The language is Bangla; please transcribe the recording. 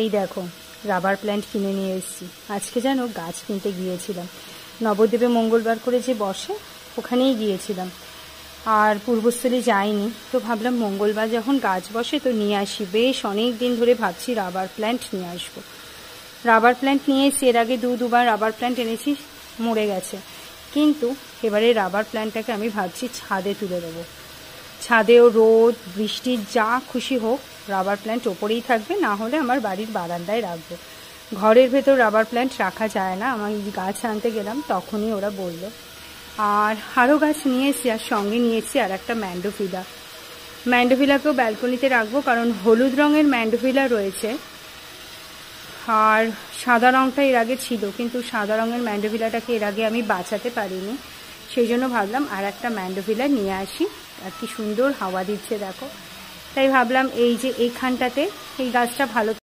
এই দেখো রাবার প্ল্যান্ট কিনে নিয়ে এসেছি। আজকে যেন গাছ কিনতে গিয়েছিলাম, নবদ্বীপে মঙ্গলবার করে যে বসে ওখানেই গিয়েছিলাম, আর পূর্বস্থলী যাইনি। তো ভাবলাম মঙ্গলবার যখন গাছ বসে তো নিয়ে আসি। বেশ অনেক দিন ধরে ভাবছি রাবার প্ল্যান্ট নিয়ে আসবো। রাবার প্ল্যান্ট নিয়ে এসেছি, এর আগে দুবার রাবার প্ল্যান্ট এনেছি, মরে গেছে। কিন্তু এবারে রাবার প্ল্যান্টটাকে আমি ভাবছি ছাদে তুলে দেবো। ছাদেও রোদ বৃষ্টি যা খুশি হোক রাবার প্ল্যান্ট ওপরেই থাকবে, না হলে আমার বাড়ির বারান্দায় রাখবো। ঘরের ভেতর রাবার প্ল্যান্ট রাখা যায় না। আমি গাছ আনতে গেলাম তখনই ওরা বলল। আর আরও গাছ নিয়ে এসেছি, আর সঙ্গে নিয়েছি আর একটা ম্যান্ডোভিলা। ম্যান্ডোভিলাকেও ব্যালকনিতে রাখবো, কারণ হলুদ রঙের ম্যান্ডোভিলা রয়েছে আর সাদা রঙটা এর আগে ছিল, কিন্তু সাদা রঙের ম্যান্ডোভিলাটাকে এর আগে আমি বাঁচাতে পারিনি। সেই জন্য ভাবলাম আর একটা ম্যান্ডোভিলা নিয়ে আসি। আর কি সুন্দর হাওয়া দিচ্ছে দেখো। তাই ভাবলাম এই যে এইখানটাতে এই গাছটা ভালো